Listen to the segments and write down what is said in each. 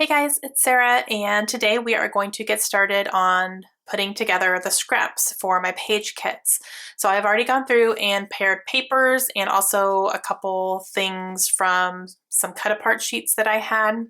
Hey guys, it's Sarah, and today we are going to get started on putting together the scraps for my page kits. So I've already gone through and paired papers and also a couple things from some cut apart sheets that I had.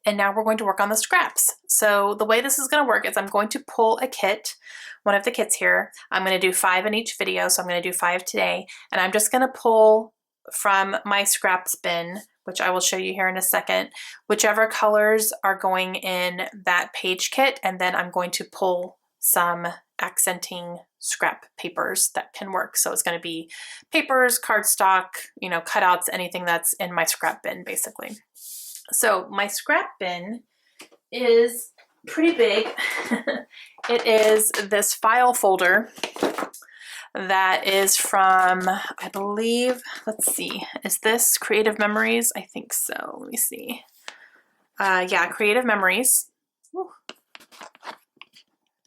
And now we're going to work on the scraps. So the way this is going to work is I'm going to pull a kit, one of the kits here. I'm going to do 5 in each video, so I'm going to do 5 today. And I'm just going to pull from my scraps bin, which I will show you here in a second, whichever colors are going in that page kit, and then I'm going to pull some accenting scrap papers that can work. So it's going to be papers, cardstock, cutouts, anything that's in my scrap bin basically. So my scrap bin is pretty big. It is this file folder that is from, I believe, let's see, is this Creative Memories? I think so. Let me see. Yeah, Creative Memories. Woo.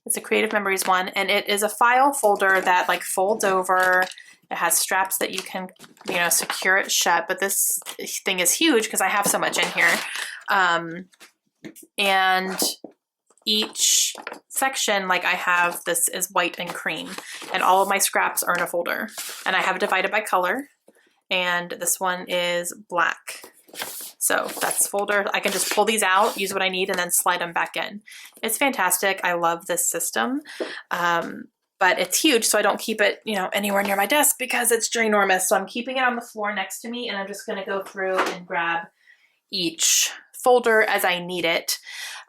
It's a Creative Memories one, and it is a file folder that like folds over. It has straps that you can, secure it shut, but this thing is huge because I have so much in here. And each section, like I have, this is white and cream, and all of my scraps are in a folder. And I have it divided by color, and this one is black. So that's folder. I can just pull these out, use what I need, and then slide them back in. It's fantastic. I love this system. But it's huge, so I don't keep it, anywhere near my desk because it's ginormous. So I'm keeping it on the floor next to me, and I'm just going to go through and grab each folder as I need it.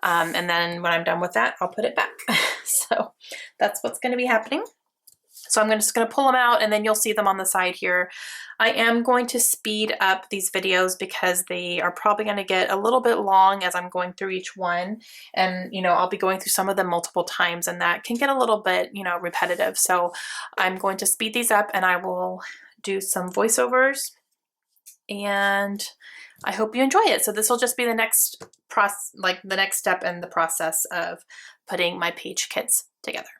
And then when I'm done with that, I'll put it back. So that's what's going to be happening. So I'm just going to pull them out, and then you'll see them on the side here. I am going to speed up these videos because they are probably going to get a little bit long as I'm going through each one. And, I'll be going through some of them multiple times, and that can get a little bit, repetitive. So I'm going to speed these up, and I will do some voiceovers, and I hope you enjoy it. So this will just be the next the next step in the process of putting my page kits together.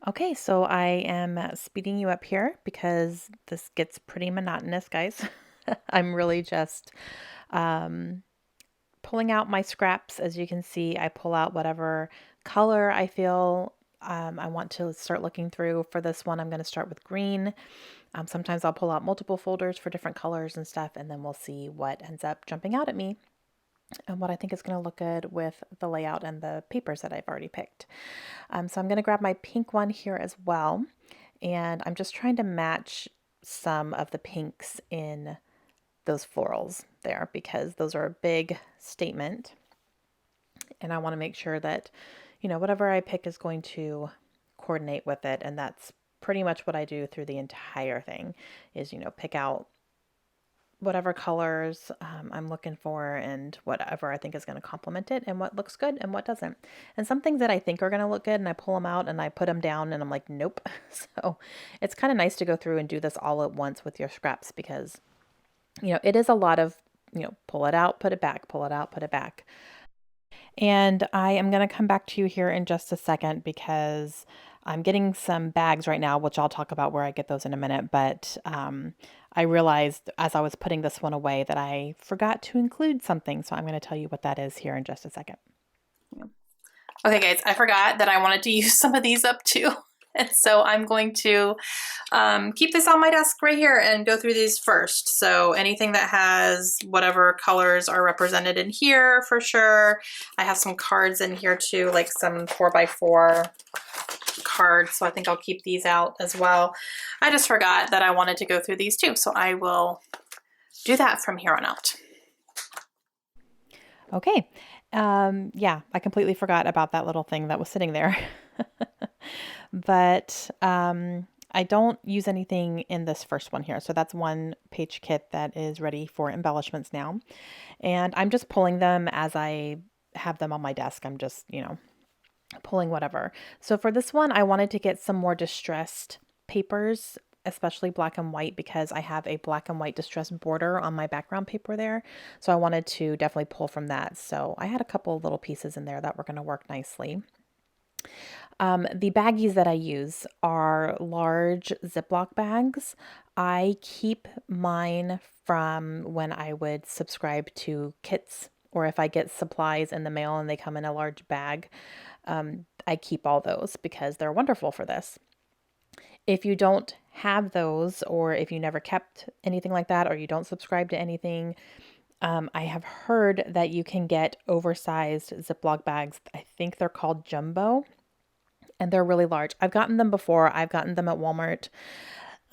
Okay, so I am speeding you up here because this gets pretty monotonous, guys. I'm really just pulling out my scraps. As you can see, I pull out whatever color I feel I want to start looking through. For this one, I'm going to start with green. Sometimes I'll pull out multiple folders for different colors and stuff, and then we'll see what ends up jumping out at me and what I think is going to look good with the layout and the papers that I've already picked. So I'm going to grab my pink one here as well, and I'm just trying to match some of the pinks in those florals there because those are a big statement, and I want to make sure that, whatever I pick is going to coordinate with it, and that's pretty much what I do through the entire thing is, pick out whatever colors I'm looking for and whatever I think is going to complement it and what looks good and what doesn't. And some things that I think are going to look good and I pull them out and I put them down and I'm like, nope. So it's kind of nice to go through and do this all at once with your scraps because, it is a lot of, pull it out, put it back, pull it out, put it back. And I am going to come back to you here in just a second because I'm getting some bags right now, which I'll talk about where I get those in a minute. But I realized as I was putting this one away that I forgot to include something. So I'm going to tell you what that is here in just a second. Okay, guys, I forgot that I wanted to use some of these up too. And so I'm going to keep this on my desk right here and go through these first. So anything that has whatever colors are represented in here for sure. I have some cards in here too, like some 4x4 cards. So I think I'll keep these out as well. I just forgot that I wanted to go through these too. So I will do that from here on out. Okay. Yeah, I completely forgot about that little thing that was sitting there. But I don't use anything in this first one here. So that's one page kit that is ready for embellishments now. And I'm just pulling them as I have them on my desk. I'm just, pulling whatever. So for this one, I wanted to get some more distressed papers, especially black and white, because I have a black and white distressed border on my background paper there. So I wanted to definitely pull from that. So I had a couple of little pieces in there that were going to work nicely. The baggies that I use are large Ziploc bags. I keep mine from when I would subscribe to kits or if I get supplies in the mail and they come in a large bag, I keep all those because they're wonderful for this. If you don't have those, or if you never kept anything like that, or you don't subscribe to anything, I have heard that you can get oversized Ziploc bags. I think they're called jumbo, and they're really large. I've gotten them before. I've gotten them at Walmart.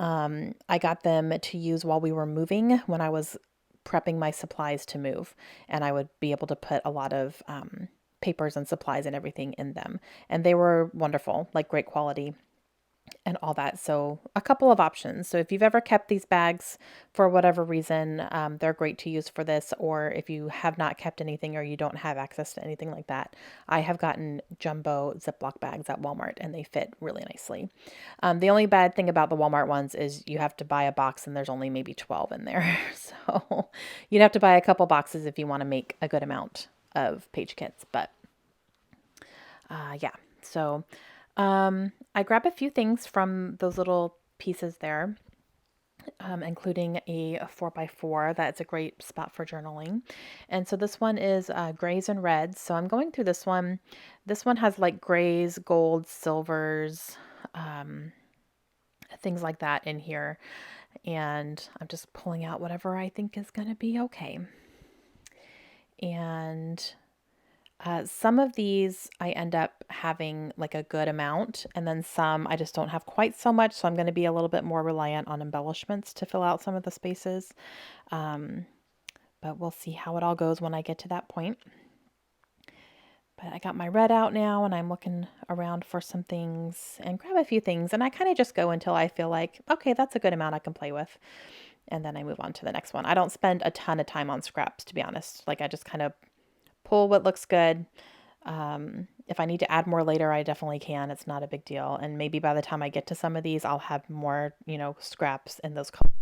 I got them to use while we were moving when I was prepping my supplies to move, and I would be able to put a lot of papers and supplies and everything in them. And they were wonderful, like great quality and all that. So a couple of options. So if you've ever kept these bags for whatever reason, they're great to use for this. Or if you have not kept anything or you don't have access to anything like that, I have gotten jumbo Ziploc bags at Walmart and they fit really nicely. The only bad thing about the Walmart ones is you have to buy a box and there's only maybe 12 in there. So you'd have to buy a couple boxes if you want to make a good amount of page kits. But yeah, so I grab a few things from those little pieces there, including a 4x4. That's a great spot for journaling. And so this one is grays and reds. So I'm going through this one. This one has like grays, golds, silvers, things like that in here. And I'm just pulling out whatever I think is going to be okay. And some of these I end up having like a good amount, and then some I just don't have quite so much. So I'm going to be a little bit more reliant on embellishments to fill out some of the spaces. But we'll see how it all goes when I get to that point. But I got my red out now and I'm looking around for some things and grab a few things. And I kind of just go until I feel like, okay, that's a good amount I can play with. And then I move on to the next one. I don't spend a ton of time on scraps, to be honest. Like I just kind of pull what looks good. If I need to add more later, I definitely can. It's not a big deal. And maybe by the time I get to some of these, I'll have more, scraps in those colors